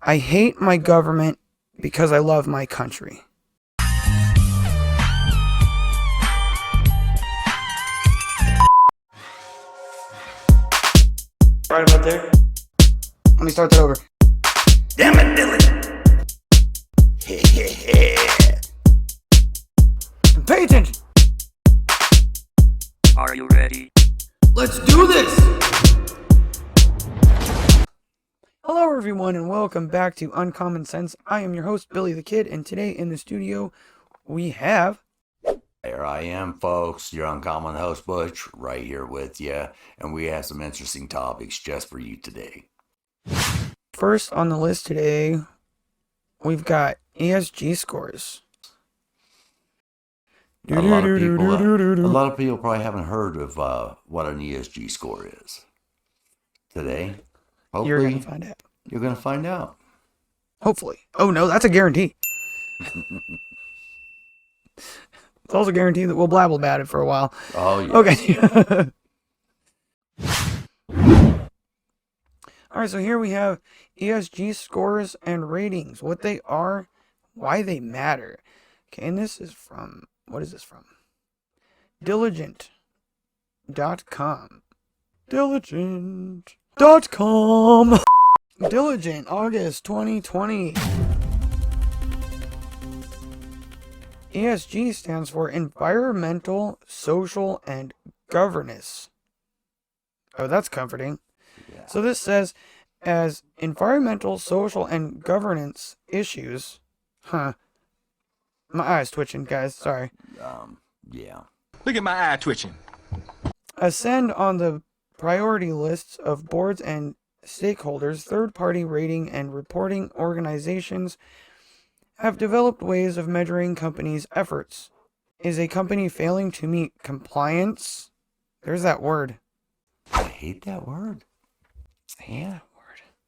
I hate my government because I love my country. Right about there. Let me start that over. Damn it, Dylan. Pay attention. Are you ready? Let's do this! Hello everyone and welcome back to Uncommon Sense. I am your host, Billy the Kid, and today in the studio we have... There I am, folks, your uncommon host, Butch, right here with you, and we have some interesting topics just for you today. First on the list today, we've got ESG scores. A lot of people probably haven't heard of what an ESG score is. Today, hopefully, You're going to find out. You're going to find out. Hopefully. Oh no, that's a guarantee. It's also a guarantee that we'll blabble about it for a while. Oh, yeah. Okay. Alright, so here we have ESG scores and ratings. What they are, why they matter. Okay, and this is from, what is this from? Diligent.com. Diligent.com. Diligent, August 2020. ESG stands for Environmental, Social, and Governance. Oh, that's comforting. Yeah. So this says, as environmental, social, and governance issues... My eye's twitching, guys. Sorry. Yeah. Look at my eye twitching. Ascend on the priority lists of boards and stakeholders, third-party rating and reporting organizations have developed ways of measuring companies' efforts. Is a company failing to meet compliance? There's that word. I hate that word. Yeah.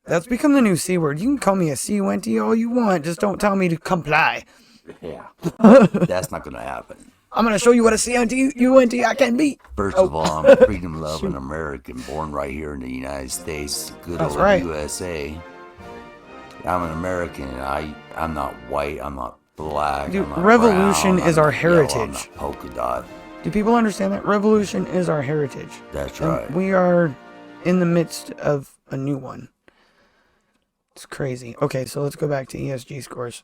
That's become the new C word. You can call me a C-Wenty all you want, just don't tell me to comply. Yeah. That's not going to happen. I'm going to show you what a C-Wenty I can be. First of all, I'm a freedom-loving American, born right here in the United States, good That's old right. USA. I'm an American. I'm not white. I'm not black. Dude, I'm not revolution brown, is I'm our not yellow, I'm heritage. not polka dot. Do people understand that? Revolution is our heritage. That's And right. we are in the midst of a new one. It's crazy. Okay, so let's go back to ESG scores.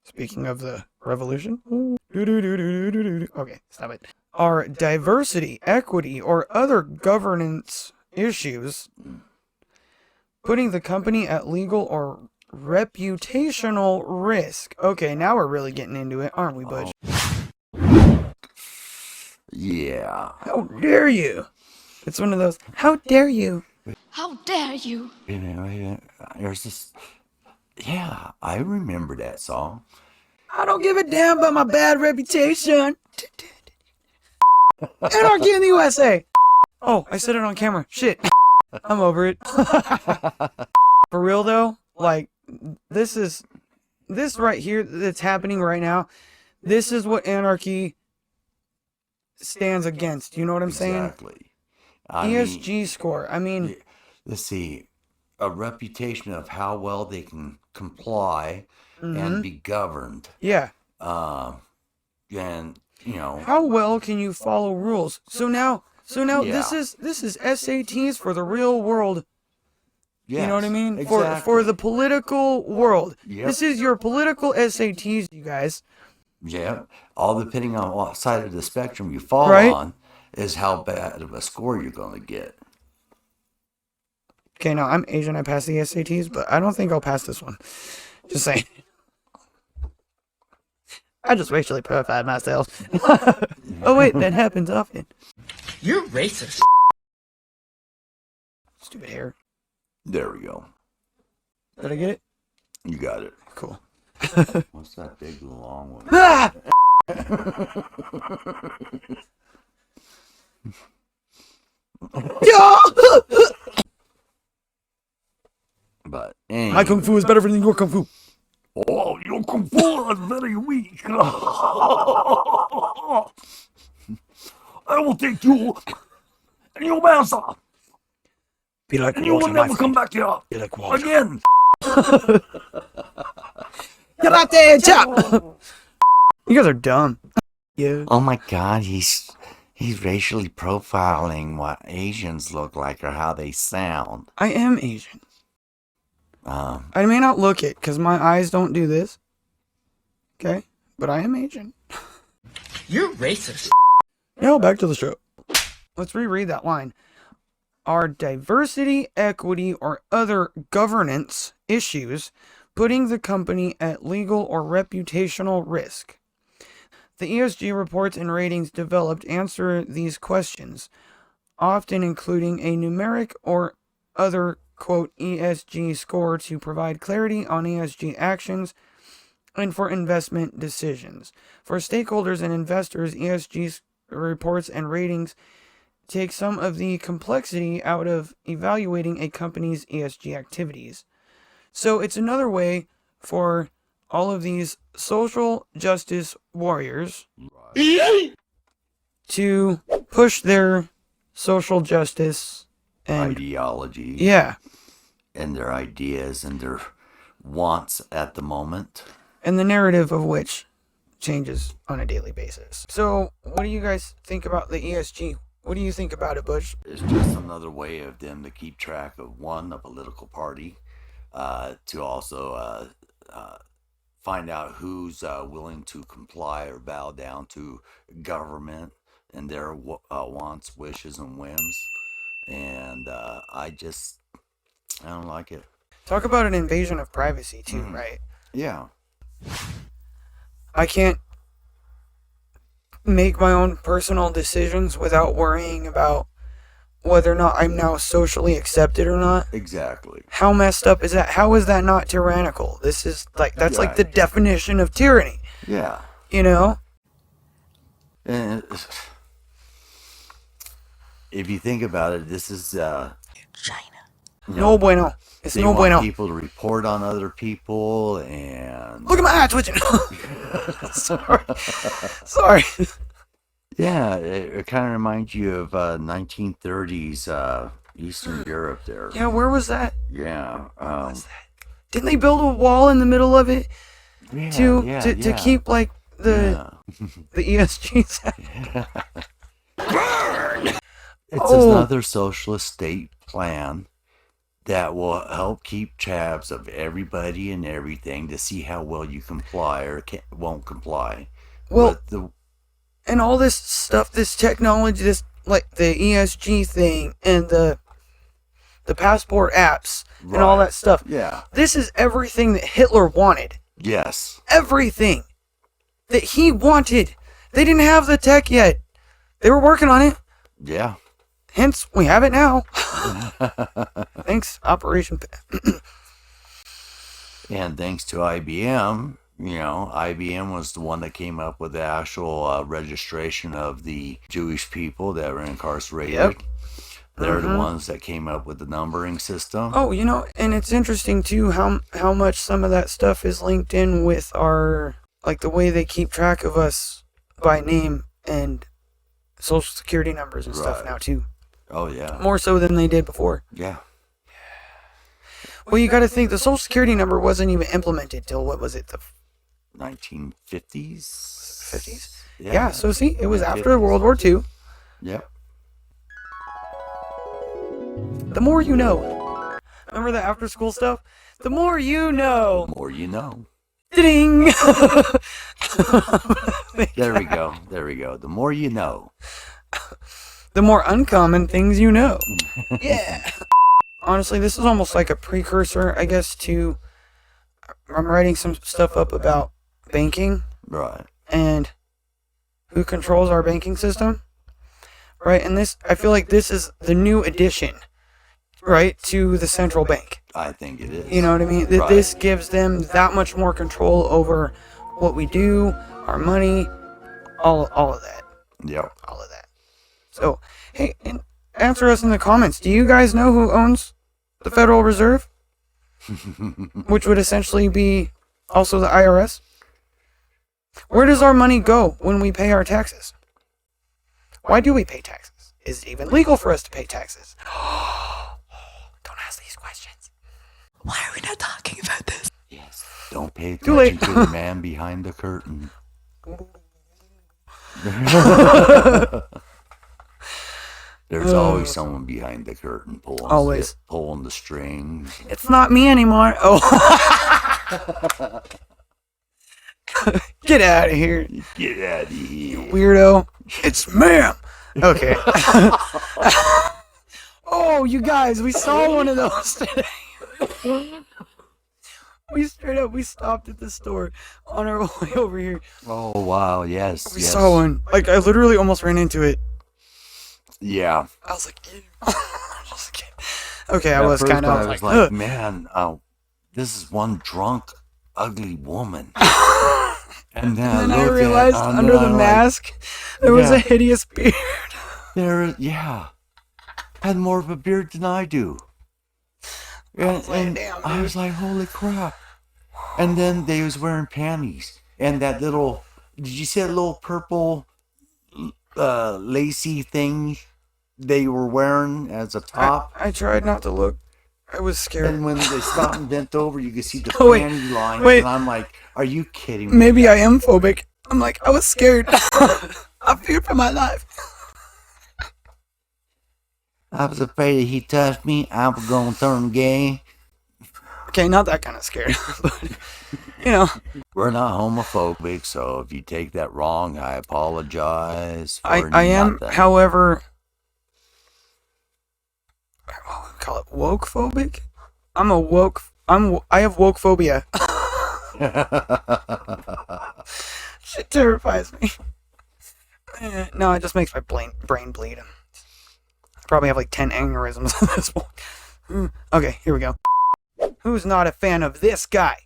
Speaking of the revolution. Okay, stop it. Are diversity, equity, or other governance issues putting the company at legal or reputational risk? Okay, now we're really getting into it, aren't we, Butch? Yeah. How dare you? It's one of those, how dare you? How dare you? You know, there's this. Yeah, I remember that song. I don't give a damn about my bad reputation. Anarchy in the USA. Oh, I said it on camera. Shit. I'm over it. For real though, like, this right here that's happening right now, this is what anarchy stands against. You know what I'm saying? Exactly. ESG score. I mean, let's see, a reputation of how well they can comply and be governed. yeah. And you know, How well can you follow rules? So now Yeah. this is SATs for the real world. yes, You know what I mean? Exactly. For the political world. Yep. This is your political SATs, you guys. Yeah, all depending on what side of the spectrum you fall Right. on is how bad of a score you're going to get. Okay, now I'm Asian, I passed the SATs, but I don't think I'll pass this one. Just saying. I just racially profiled myself. Oh wait, that happens often. You're racist. Stupid hair. There we go. Did I get it? You got it. Cool. What's that big long one? Ah! Yeah! But My Kung Fu is better than your Kung Fu. oh, your Kung Fu is very weak. I will take you and your master, Be like and you will water, my never come friend. back here Be like water. again. Get out there, chop! You guys are dumb. Yeah. Oh my God, he's racially profiling what Asians look like or how they sound. I am Asian. I may not look it because my eyes don't do this. Okay? But I am Asian. You're racist. Now back to the show. Let's reread that line. Are diversity, equity, or other governance issues putting the company at legal or reputational risk? The ESG reports and ratings developed answer these questions, often including a numeric or other, quote, ESG score to provide clarity on ESG actions and for investment decisions. For stakeholders and investors, ESG reports and ratings take some of the complexity out of evaluating a company's ESG activities. So it's another way for all of these social justice warriors to push their social justice and ideology. Yeah. And their ideas and their wants at the moment. And the narrative of which changes on a daily basis. So what do you guys think about the ESG? What do you think about it, Butch? It's just another way of them to keep track of, one, a political party, to also find out who's willing to comply or bow down to government and their wants, wishes, and whims. And I don't like it. Talk about an invasion of privacy too, right? Yeah. I can't make my own personal decisions without worrying about whether or not I'm now socially accepted or not. Exactly. How messed up is that? How is that not tyrannical? This is like, that's like the definition of tyranny. Yeah. You know? And if you think about it, this is China. No bueno. It's they no want bueno. people to report on other people and Look at my eye twitching. Sorry. Yeah, it kind of reminds you of 1930s Eastern Europe there. Yeah, where was that? Yeah. Didn't they build a wall in the middle of it Yeah, to keep like the ESGs? It's another socialist state plan that will help keep tabs of everybody and everything to see how well you comply or won't comply. Well, and all this stuff, this technology, this like the ESG thing and the passport apps and all that stuff. Yeah. This is everything that Hitler wanted. Yes. Everything that he wanted. They didn't have the tech yet. They were working on it. Yeah. Hence, we have it now. Thanks, Operation. And thanks to IBM, IBM was the one that came up with the actual registration of the Jewish people that were incarcerated. Yep. They're the ones that came up with the numbering system. Oh, and it's interesting too how much some of that stuff is linked in with our, like the way they keep track of us by name and social security numbers and stuff now too. Oh, yeah. More so than they did before. Yeah. Well, you got to think the social security number wasn't even implemented till, what was it, the 1950s? 50s? Yeah. Yeah, so see, it was after 50s. World War II. Yep. The more you know. Remember the after school stuff? The more you know. The more you know. Ding! There we go. The more you know. The more uncommon things you know. Yeah. Honestly, this is almost like a precursor, I guess, to... I'm writing some stuff up about banking. Right. And who controls our banking system. Right? And this, I feel like this is the new addition, right, to the central bank. I think it is. You know what I mean? Right. This gives them that much more control over what we do, our money, all of that. Yep. All of that. So, hey, answer us in the comments. Do you guys know who owns the Federal Reserve? Which would essentially be also the IRS? Where does our money go when we pay our taxes? Why do we pay taxes? Is it even legal for us to pay taxes? Don't ask these questions. Why are we not talking pay Too late. attention to the man behind the curtain. There's always someone behind the curtain pulling the strings. It's not me anymore. Oh. Get out of here. Get out of here. Weirdo. It's ma'am. Okay. Oh, you guys, we saw one of those today. We stopped at the store on our way over here. Oh, wow, yes. We saw one. Like, I literally almost ran into it. Yeah. I was like, ew. Just kidding. Okay, I was kind of like, ugh. man, this is one drunk, ugly woman. And then I realized under the mask, there was a hideous beard. Had more of a beard than I do. And Damn, I was like, holy crap. And then they was wearing panties. And that little, did you see that little purple lacy thing they were wearing as a top? I tried not to look. I was scared. And when they stopped and bent over, you could see the panty line. Wait. And I'm like, are you kidding me? Maybe I am phobic. I'm like, I was scared. I feared for my life. I was afraid if he touched me, I was going to turn gay. Okay, not that kind of scared. But, you know. We're not homophobic, so if you take that wrong, I apologize. I am, however, what would we call it? Woke phobic? I have woke phobia. Shit terrifies me. No, it just makes my brain bleed. I probably have like 10 aneurysms at this point. Okay, here we go. Who's not a fan of this guy?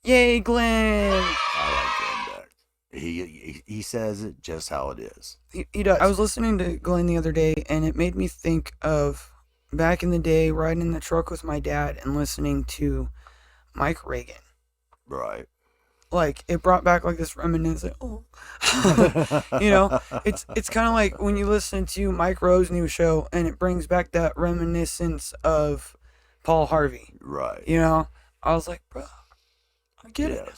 Yay, Glenn! I like Glenn Beck. He says it just how it is. He does. I was listening to Glenn the other day, and it made me think of back in the day, riding in the truck with my dad and listening to Mike Reagan. Right. Like, it brought back like this reminiscence. Oh. You know, it's kind of like when you listen to Mike Rowe's new show, and it brings back that reminiscence of Paul Harvey. Right. You know, I was like, bro, I get it.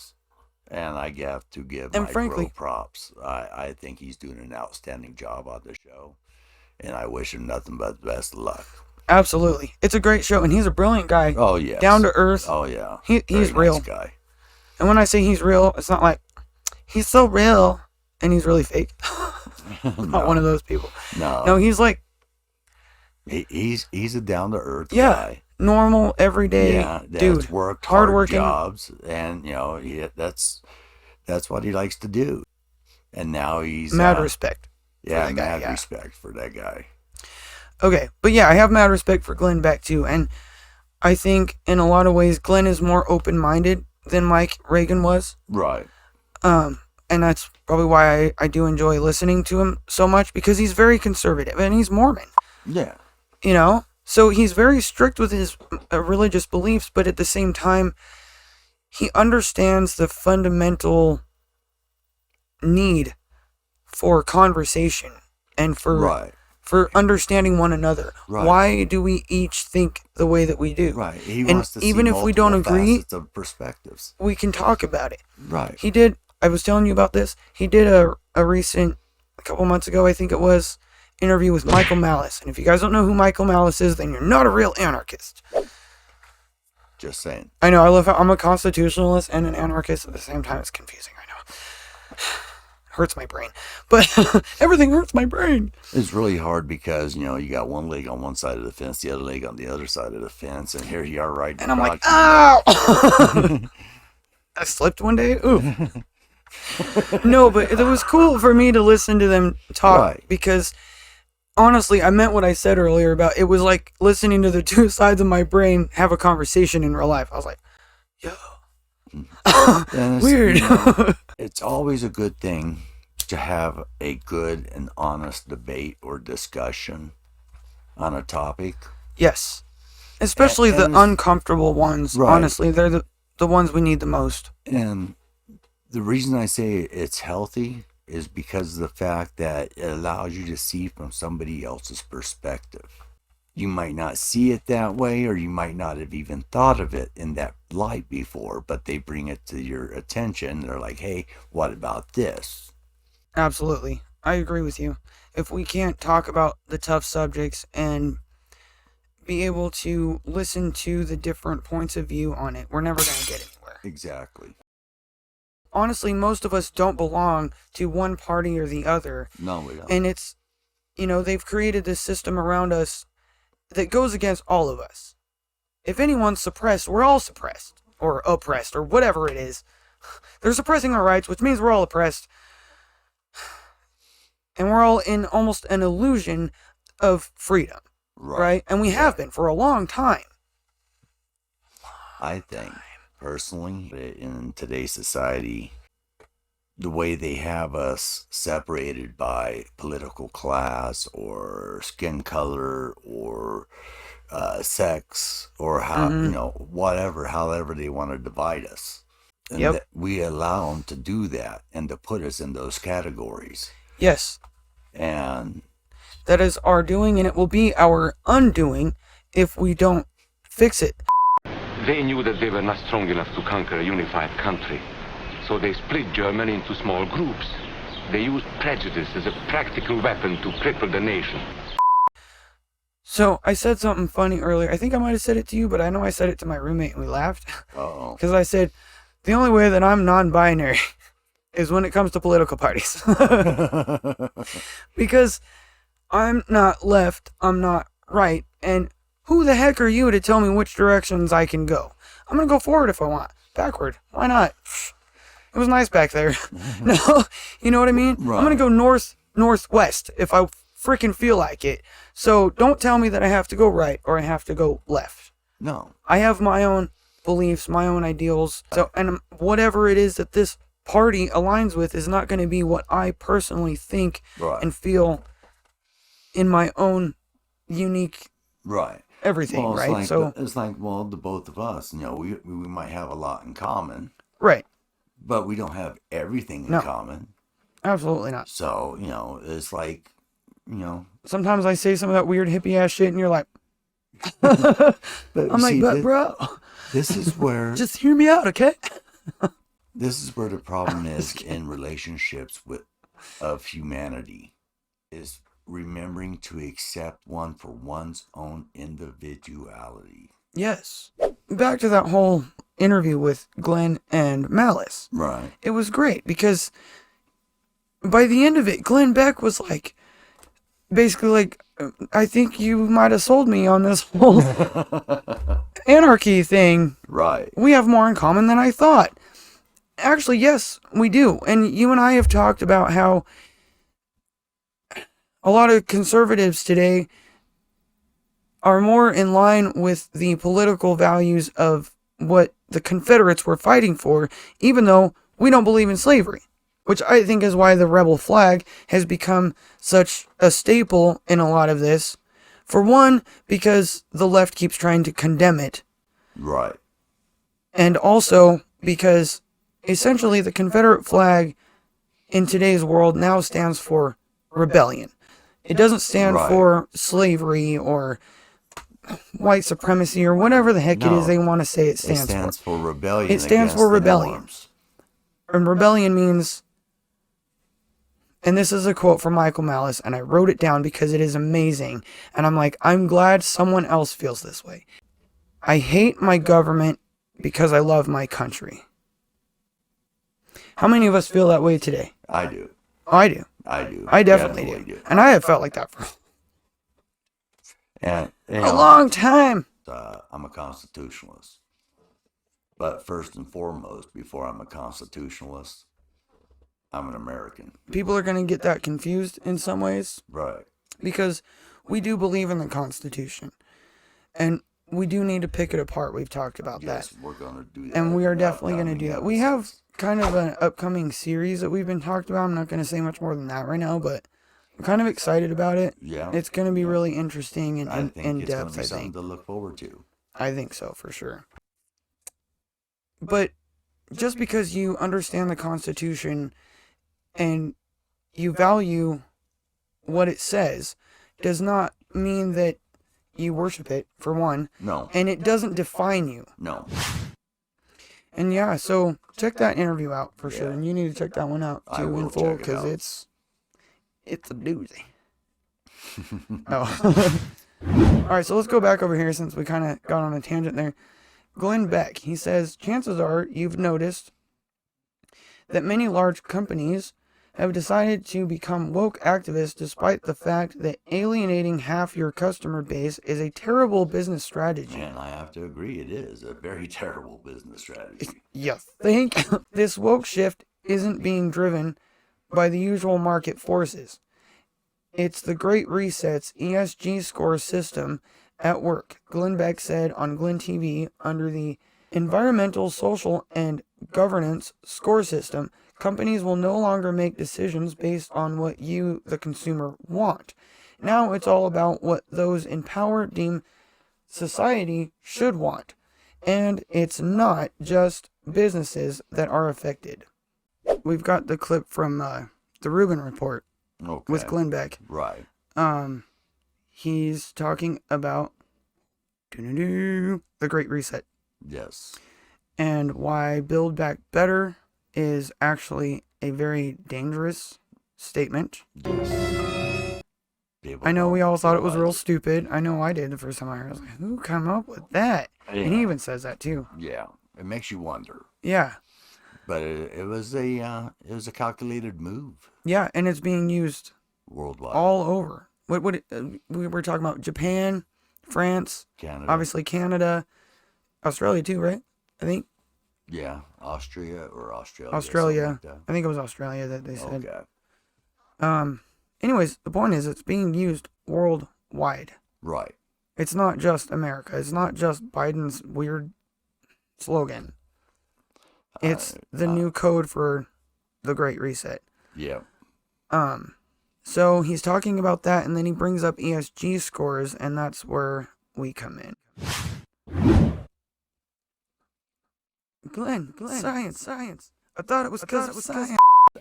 And I have to give And Mike frankly, Rowe props. I think he's doing an outstanding job on the show, and I wish him nothing but the best of luck. Absolutely, it's a great show, and he's a brilliant guy. Oh yes. Down to earth. Oh yeah. He's real. Nice guy. And when I say he's real, it's not like he's so real and he's really fake. Not one of those people. No, he's like he's a down to earth guy. Normal, everyday dude. Worked hardworking jobs, and that's what he likes to do. And now he's mad respect. Respect for that guy. Okay, but yeah, I have mad respect for Glenn Beck too, and I think in a lot of ways Glenn is more open-minded than Mike Reagan was. Right. And that's probably why I do enjoy listening to him so much, because he's very conservative and he's Mormon. Yeah. You know? So he's very strict with his religious beliefs, but at the same time, he understands the fundamental need for conversation and for understanding one another. Right. Why do we each think the way that we do? Right. He wants to even if we don't agree, of perspectives, we can talk about it. Right. He did. I was telling you about this. He did a recent, a couple months ago, I think it was, interview with Michael Malice. And if you guys don't know who Michael Malice is, then you're not a real anarchist. Just saying. I know. I love how I'm a constitutionalist and an anarchist at the same time. It's confusing. I know. Hurts my brain, but everything hurts my brain. It's really hard because you got one leg on one side of the fence, the other leg on the other side of the fence, and here you are right. And I'm like, ow! I slipped one day. Ooh. No, but it was cool for me to listen to them talk because honestly, I meant what I said earlier about it was like listening to the two sides of my brain have a conversation in real life. I was like, yo. Weird. It's always a good thing to have a good and honest debate or discussion on a topic. Yes. Especially the uncomfortable ones. Right. Honestly, they're the ones we need the most. And the reason I say it's healthy is because of the fact that it allows you to see from somebody else's perspective. You might not see it that way, or you might not have even thought of it in that light before, but they bring it to your attention. They're like, hey, what about this? Absolutely. I agree with you. If we can't talk about the tough subjects and be able to listen to the different points of view on it, we're never going to get anywhere. Exactly. Honestly, most of us don't belong to one party or the other. No, we don't. And it's, they've created this system around us that goes against all of us. If anyone's suppressed, we're all suppressed. Or oppressed, or whatever it is. They're suppressing our rights, which means we're all oppressed. And we're all in almost an illusion of freedom. Right? And we have been for a long time. I think, personally, in today's society, the way they have us separated by political class or skin color or sex or how, whatever, however they want to divide us. And that we allow them to do that and to put us in those categories. Yes. And that is our doing, and it will be our undoing if we don't fix it. They knew that they were not strong enough to conquer a unified country, so they split Germany into small groups. They used prejudice as a practical weapon to cripple the nation. So, I said something funny earlier. I think I might have said it to you, but I know I said it to my roommate and we laughed. Because I said, the only way that I'm non-binary is when it comes to political parties. Because I'm not left, I'm not right, and who the heck are you to tell me which directions I can go? I'm gonna go forward if I want. Backward, why not? It was nice back there. No, you know what I mean? Right. I'm gonna go northwest if I freaking feel like it. So don't tell me that I have to go right or I have to go left. No. I have my own beliefs, my own ideals. So, and whatever it is that this party aligns with is not going to be what I personally think and feel in my own unique everything, well, right? It's like, well, the both of us, we might have a lot in common. Right. But we don't have everything in common. Absolutely not. So, it's like, sometimes I say some of that weird hippie ass shit and you're like, I'm like, but bro, this is where... just hear me out, okay? This is where the problem is in relationships of humanity, is remembering to accept one for one's own individuality. Yes. Back to that whole interview with Glenn and Malice. Right. It was great because by the end of it, Glenn Beck was like, basically like, I think you might have sold me on this whole anarchy thing. Right. We have more in common than I thought. Actually, yes, we do. And you and I have talked about how a lot of conservatives today are more in line with the political values of what the Confederates were fighting for, even though we don't believe in slavery. Which I think is why the rebel flag has become such a staple in a lot of this. For one, because the left keeps trying to condemn it. Right. And also because essentially the Confederate flag in today's world now stands for rebellion. It doesn't stand for slavery or white supremacy or whatever the heck it is they want to say it stands for. It stands for rebellion. It stands for rebellion. And rebellion means, and this is a quote from Michael Malice, and I wrote it down because it is amazing. And I'm like, I'm glad someone else feels this way. I hate my government because I love my country. How many of us feel that way today? I do. I do. I do. I definitely do. And I have felt like that for a long time. I'm a constitutionalist. But first and foremost, before I'm a constitutionalist, I'm an American. People are going to get that confused in some ways. Right. Because we do believe in the Constitution. And we do need to pick it apart. We've talked about that. Yes, we're going to do that. And we are definitely going to do that. We have kind of an upcoming series that we've been talking about. I'm not going to say much more than that right now, but I'm kind of excited about it. Yeah. It's going to be really interesting and in-depth, I think. It's going to be something to look forward to. I think so, for sure. But just because you understand the Constitution and you value what it says does not mean that you worship it, for one. No. And it doesn't define you. No. And yeah, so check that interview out for sure. Yeah. And you need to check that one out I too will in full, check it because out. it's a doozy. Oh. Alright, so let's go back over here since we kind of got on a tangent there. Glenn Beck, he says, chances are you've noticed that many large companies have decided to become woke activists despite the fact that alienating half your customer base is a terrible business strategy. And I have to agree, it is a very terrible business strategy. You think this woke shift isn't being driven by the usual market forces? It's the Great Reset's ESG Scores system at work, Glenn Beck said on Glenn TV. Under the environmental, social, and governance score system, companies will no longer make decisions based on what you, the consumer, want. Now it's all about what those in power deem society should want. And it's not just businesses that are affected. We've got the clip from the Rubin Report with Glenn Beck. Right. He's talking about the Great Reset. Yes. And why Build Back Better is actually a very dangerous statement. Yes. I know we all thought it was real stupid. I know I did the first time I heard it. I was like, who come up with that? Yeah. And he even says that too. Yeah. It makes you wonder. Yeah. But it was a calculated move. Yeah, and it's being used worldwide, all over. We were talking about Japan, France, Canada, obviously Canada, Australia too, right? I think. Yeah, Austria or Australia. Australia. Like I think it was Australia that they said. Okay. Anyways, the point is it's being used worldwide. Right. It's not just America. It's not just Biden's weird slogan. It's the new code for the Great Reset. Yeah. So he's talking about that, and then he brings up ESG scores, and that's where we come in. Glenn, science. I thought it was because of science.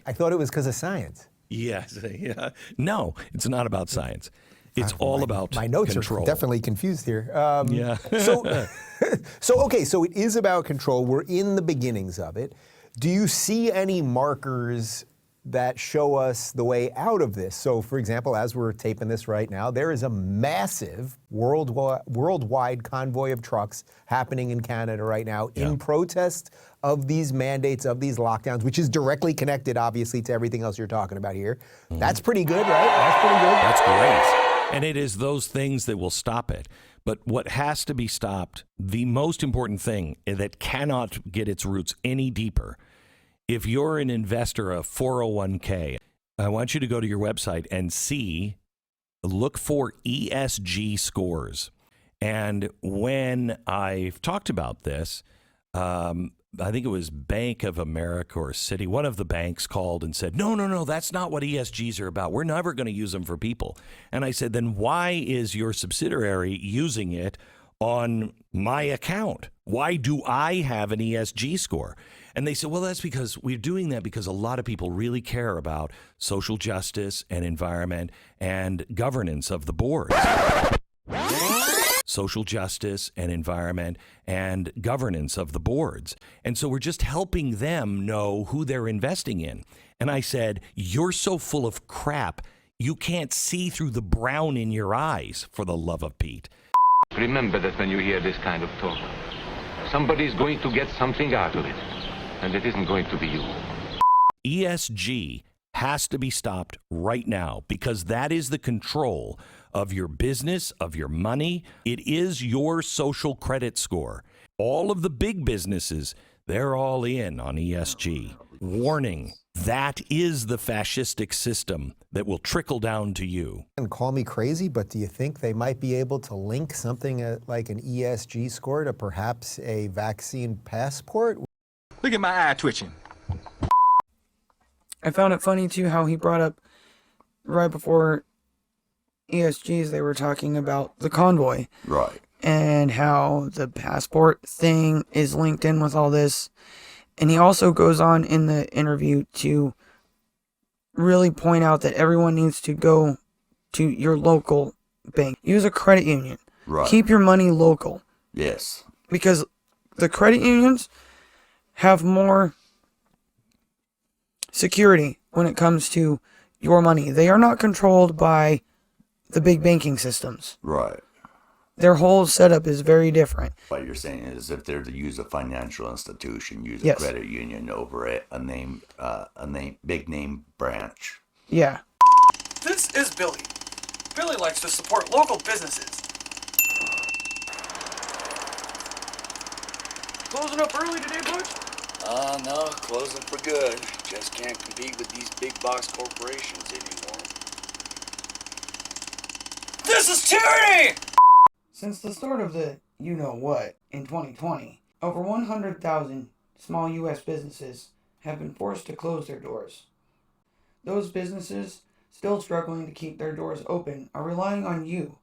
I thought it was because of science. Yes. Yeah. No, it's not about science. It's all about my notes control. are definitely confused here. Yeah. So it is about control. We're in the beginnings of it. Do you see any markers that show us the way out of this? So, for example, as we're taping this right now, there is a massive worldwide convoy of trucks happening in Canada right now in protest of these mandates, of these lockdowns, which is directly connected, obviously, to everything else you're talking about here. Mm-hmm. That's pretty good, right? That's pretty good. That's great. And it is those things that will stop it. But what has to be stopped, the most important thing that cannot get its roots any deeper, if you're an investor of 401k, I want you to go to your website and look for ESG scores. And when I've talked about this, I think it was Bank of America or Citi, one of the banks called and said, no, that's not what ESGs are about. We're never going to use them for people. And I said, then why is your subsidiary using it on my account? Why do I have an ESG score? And they said, well, that's because we're doing that because a lot of people really care about social justice and environment and governance of the boards. Social justice and environment and governance of the boards. And so we're just helping them know who they're investing in. And I said, you're so full of crap, you can't see through the brown in your eyes, for the love of Pete. Remember that when you hear this kind of talk, somebody's going to get something out of it, and it isn't going to be you. ESG has to be stopped right now because that is the control of your business, of your money. It is your social credit score. All of the big businesses, they're all in on ESG. Warning, that is the fascistic system that will trickle down to you. And call me crazy, but do you think they might be able to link something like an ESG score to perhaps a vaccine passport? Look at my eye twitching. I found it funny too how he brought up right before ESGs, they were talking about the convoy. Right. And how the passport thing is linked in with all this. And he also goes on in the interview to really point out that everyone needs to go to your local bank. Use a credit union. Right. Keep your money local. Yes. Because the credit unions have more security when it comes to your money. They are not controlled by the big banking systems. Right. Their whole setup is very different. What you're saying is if they're to use a financial institution, use a Yes. credit union over it, big name branch. Yeah. This is Billy. Billy likes to support local businesses. Closing up early today, Butch? No, closing for good. Just can't compete with these big box corporations anymore. This is tyranny! Since the start of the you-know-what in 2020, over 100,000 small U.S. businesses have been forced to close their doors. Those businesses still struggling to keep their doors open are relying on you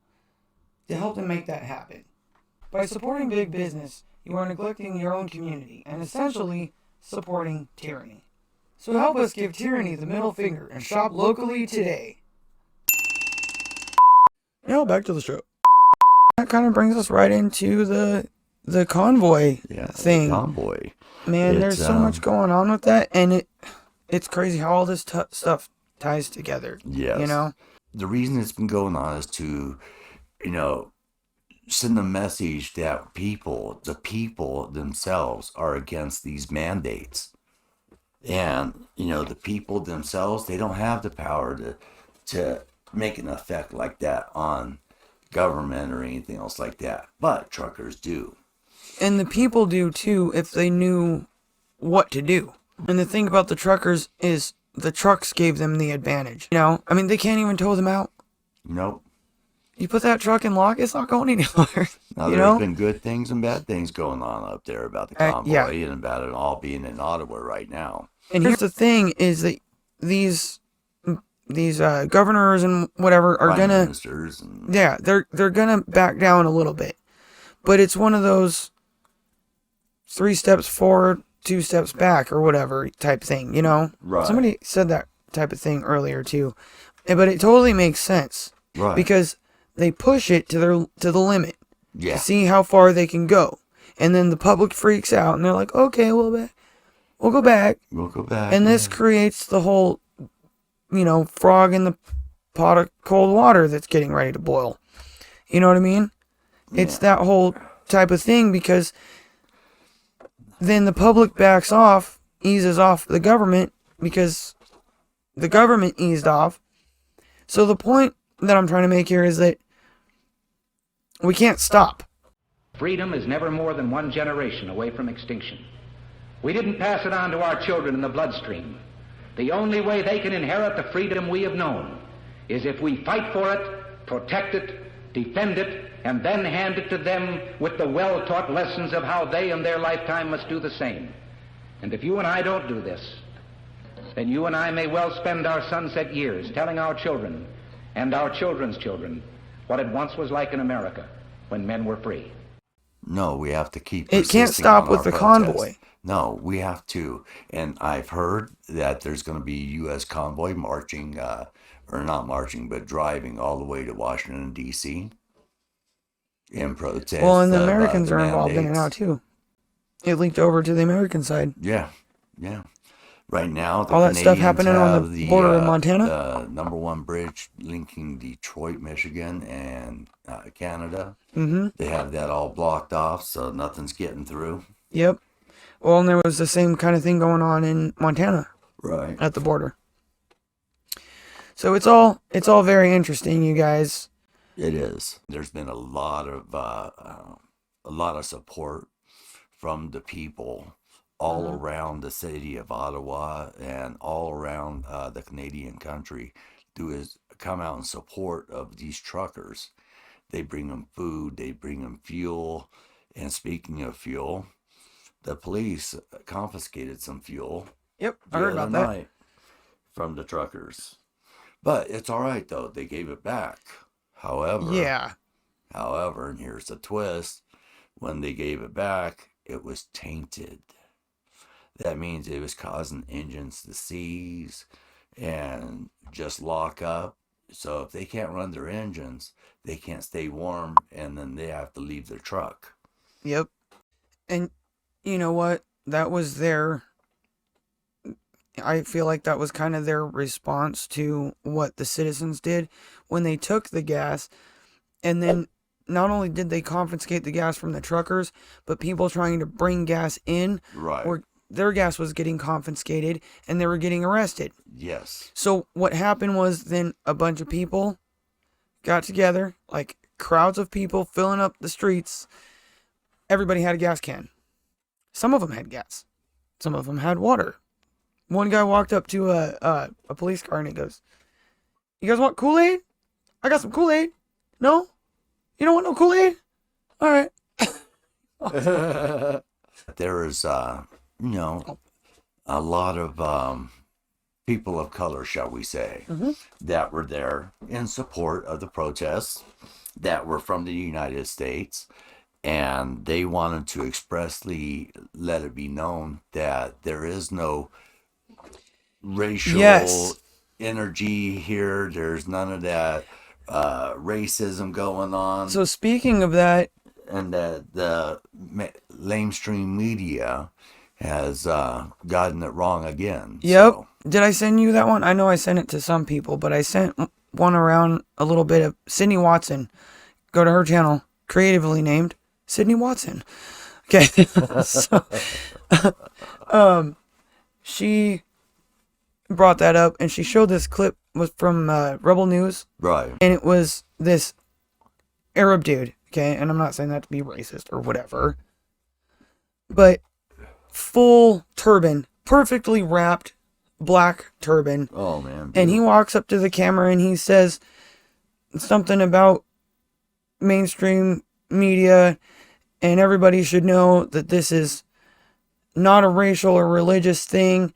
to help them make that happen. By supporting big business, you are neglecting your own community and essentially supporting tyranny. So help us give tyranny the middle finger and shop locally today. Now back to the show. That kind of brings us right into the convoy thing. Convoy. Man, there's so much going on with that, and it's crazy how all this stuff ties together. Yes. You know? The reason it's been going on is to, send a message that the people themselves are against these mandates. And, the people themselves, they don't have the power to make an effect like that on government or anything else like that. But truckers do. And the people do too if they knew what to do. And the thing about the truckers is the trucks gave them the advantage. They can't even tow them out. Nope. You put that truck in lock, it's not going anywhere. Now, there's been good things and bad things going on up there about the convoy and about it all being in Ottawa right now. And here's the thing is that these governors and whatever are Prime gonna ministers and they're gonna back down a little bit. But it's one of those 3 steps forward, 2 steps back or whatever type thing, Right. Somebody said that type of thing earlier too. But it totally makes sense. Right. Because they push it to the limit. Yeah. To see how far they can go. And then the public freaks out and they're like, okay, we'll go back. We'll go back. And this creates the whole, frog in the pot of cold water that's getting ready to boil. You know what I mean? It's that whole type of thing because then the public backs off, eases off the government because the government eased off. So the point that I'm trying to make here is that we can't stop. Freedom is never more than one generation away from extinction. We didn't pass it on to our children in the bloodstream. The only way they can inherit the freedom we have known is if we fight for it, protect it, defend it, and then hand it to them with the well-taught lessons of how they in their lifetime must do the same. And if you and I don't do this, then you and I may well spend our sunset years telling our children and our children's children what it once was like in America when men were free. No, we have to keep. It can't stop with the convoy. No, we have to. And I've heard that there's going to be U.S. convoy marching, or not marching, but driving all the way to Washington, D.C. in protest. Well, and the Americans are involved in it now, too. It leaked over to the American side. Yeah. Right now, all that stuff happening on the border of Montana? The number 1 bridge linking Detroit, Michigan, and Canada. Mm-hmm. They have that all blocked off, so nothing's getting through. Yep. Well, and there was the same kind of thing going on in Montana. Right. At the border. So it's all very interesting, you guys. It is. There's been a lot of support from the people all around the city of Ottawa and all around the Canadian country to come out in support of these truckers. They bring them food, they bring them fuel. And speaking of fuel, the police confiscated some fuel. Yep, I heard about that. Night from the truckers. But it's all right, though. They gave it back. However, and here's the twist. When they gave it back, it was tainted. That means it was causing engines to seize and just lock up So if they can't run their engines, they can't stay warm, and then they have to leave their truck. Yep. And you know what? That was I feel like that was kind of their response to what the citizens did when they took the gas. And then not only did they confiscate the gas from the truckers, but people trying to bring gas in, Right. or their gas was getting confiscated and they were getting arrested. Yes. So what happened was then a bunch of people got together, like crowds of people filling up the streets. Everybody had a gas can. Some of them had gas. Some of them had water. One guy walked up to a police car and he goes, "You guys want Kool-Aid? I got some Kool-Aid. No? You don't want no Kool-Aid? All right." There is, a lot of people of color, shall we say, that were there in support of the protests that were from the United States. And they wanted to expressly let it be known that there is no racial energy here. There's none of that racism going on. So speaking of that, and that the lamestream media has gotten it wrong again. yep. So. Did I send you that one? I know I sent it to some people, but I sent one around a little bit of Sydney Watson. Go to her channel, creatively named Sydney Watson. Okay. So, she brought that up and she showed this clip was from Rebel News. Right. And it was this Arab dude. Okay. And I'm not saying that to be racist or whatever, but full turban, perfectly wrapped black turban. Oh, man. And he walks up to the camera and he says something about mainstream media and everybody should know that this is not a racial or religious thing,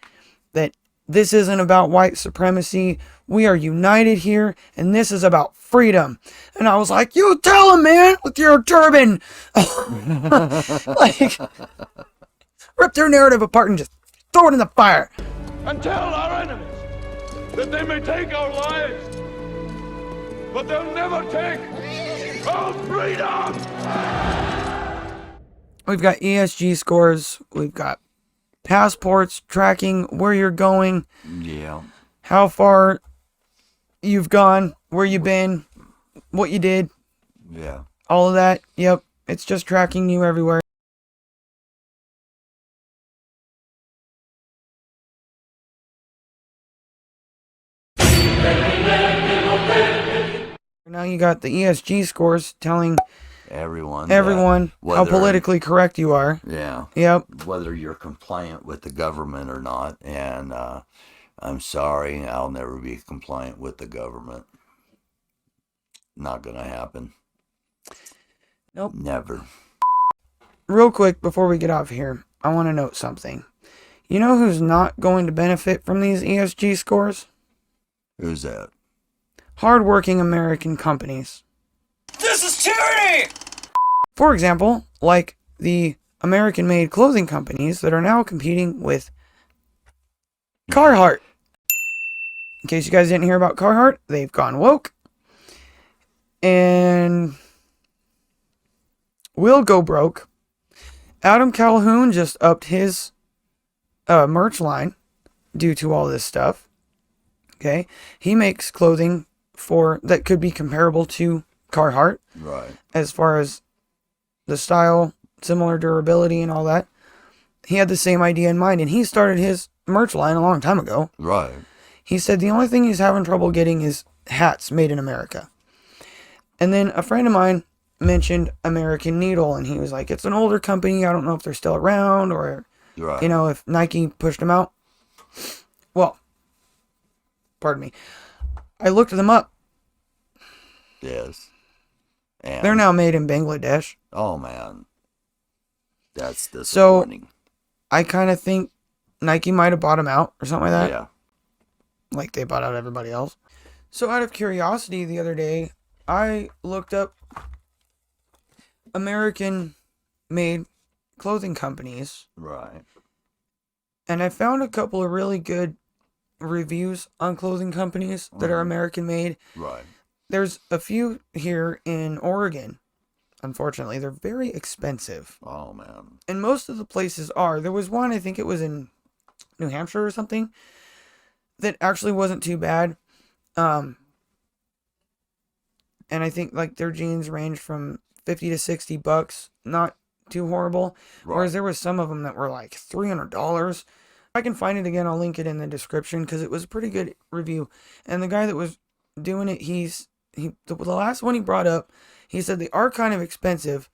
that this isn't about white supremacy. We are united here, and this is about freedom. And I was like, you tell him, man, with your turban. Like, rip their narrative apart and just throw it in the fire. And tell our enemies that they may take our lives, but they'll never take our freedom. We've got ESG scores. We've got passports tracking where you're going. Yeah. How far you've gone, where you've been, what you did. Yeah. All of that. Yep. It's just tracking you everywhere. Now you got the ESG scores telling everyone how politically correct you are. Yeah. Yep. Whether you're compliant with the government or not. And I'm sorry, I'll never be compliant with the government. Not gonna happen. Nope. Never. Real quick before we get off here, I want to note something. You know who's not going to benefit from these ESG scores? Who's that? Hardworking American companies. This is tyranny! For example, like the American-made clothing companies that are now competing with Carhartt. In case you guys didn't hear about Carhartt, they've gone woke. And will go broke. Adam Calhoun just upped his merch line due to all this stuff. Okay? He makes clothing that could be comparable to Carhartt. Right. As far as the style, similar durability and all that. He had the same idea in mind and he started his merch line a long time ago. Right. He said the only thing he's having trouble getting is hats made in America. And then a friend of mine mentioned American Needle and he was like, it's an older company. I don't know if they're still around or, right. You know, if Nike pushed them out. Well, pardon me. I looked them up. Yes. And they're now made in Bangladesh. Oh, man. That's disappointing. So, I kind of think Nike might have bought them out or something like that. Yeah. Like they bought out everybody else. So, out of curiosity, the other day, I looked up American-made clothing companies. Right. And I found a couple of really good reviews on clothing companies that are American made. Right. There's a few here in Oregon. Unfortunately, they're very expensive. Oh, man. And most of the places are. There was one, I think it was in New Hampshire or something, that actually wasn't too bad. And I think like their jeans range from $50 to $60, not too horrible. Right. Whereas there was some of them that were like $300. I can find it again. I'll link it in the description because it was a pretty good review. And the guy that was doing it, the last one he brought up, he said they are kind of expensive,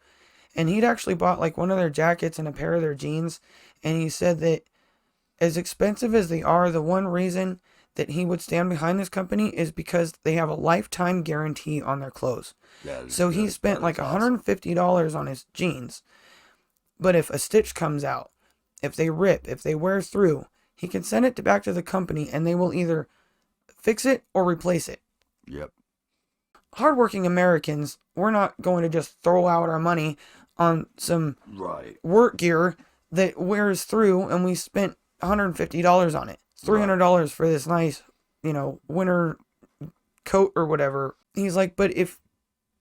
and he'd actually bought like one of their jackets and a pair of their jeans, and he said that as expensive as they are, the one reason that he would stand behind this company is because they have a lifetime guarantee on their clothes. So he spent like $150 on his jeans, but if a stitch comes out, if they rip, if they wear through, he can send it back to the company and they will either fix it or replace it. Yep. Hardworking Americans, we're not going to just throw out our money on some work gear that wears through, and we spent $150 on it. $300 for this nice, winter coat or whatever. He's like, but if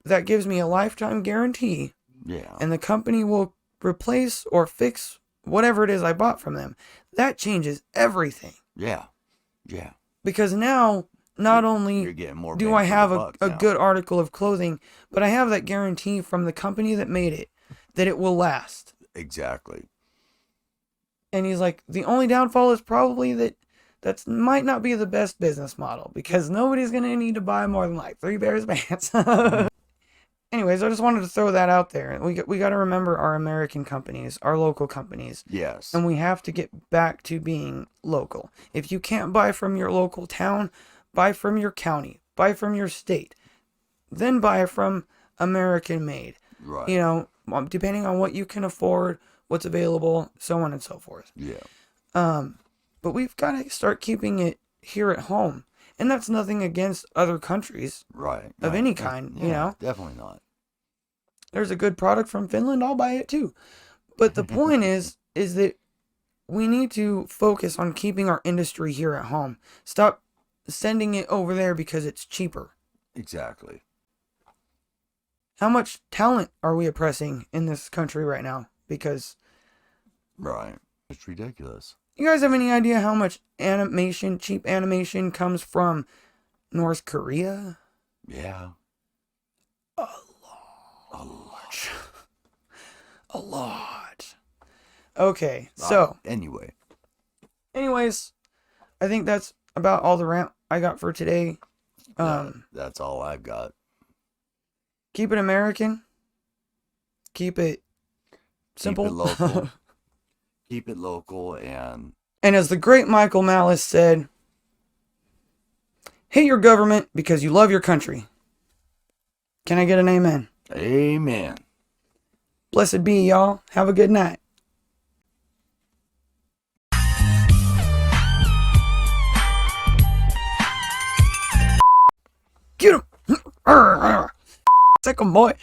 that gives me a lifetime guarantee, and the company will replace or fix whatever it is I bought from them, that changes everything. Yeah. Because now, not only You're getting more do bang I for have the a buck now. good article of clothing, but I have that guarantee from the company that made it that it will last. Exactly. And he's like, the only downfall is probably that might not be the best business model because nobody's going to need to buy more than like 3 pairs of pants. Anyways, I just wanted to throw that out there. We got to remember our American companies, our local companies. Yes. And we have to get back to being local. If you can't buy from your local town, buy from your county, buy from your state, then buy from American made. Right. Depending on what you can afford, what's available, so on and so forth. Yeah. But we've got to start keeping it here at home. And that's nothing against other countries. Right. Of any kind, Definitely not. There's a good product from Finland, I'll buy it too. But the point is that we need to focus on keeping our industry here at home. Stop sending it over there because it's cheaper. Exactly. How much talent are we oppressing in this country right now? Because it's ridiculous. You guys have any idea how much cheap animation comes from North Korea? Yeah. A lot. A lot. Okay, so. Anyways, I think that's about all the rant I got for today. That's all I've got. Keep it American. Keep it simple. Keep it local. Keep it local and as the great Michael Malice said, hate your government because you love your country. Can I get an amen? Amen. Blessed be y'all. Have a good night. Get him. Sick 'em, boy.